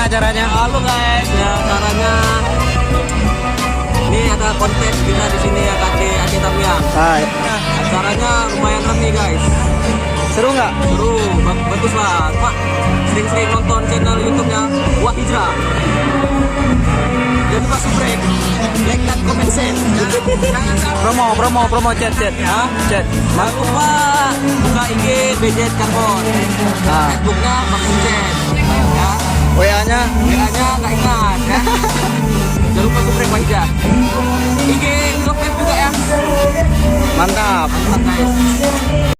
acaranya? Halo guys, ya caranya ini ada konten kita di sini ya Ade Tamiang. Hai. Acaranya lumayan ramai guys. Seru nggak? Seru, bagus lah. Pak, sering-sering nonton channel YouTube-nya Wah Hijrah. Jadi pas break, like dan comment share. Promo chat. Hah? Chat. Jangan lupa buka IG BJ Carbon. Ah. Facebooknya Bang Ucen. Ya. WA-nya? WA-nya nggak ingat ya. Jangan lupa subscribe Wah Hijrah. IG, Facebook juga ya. Mantap. Mantap guys.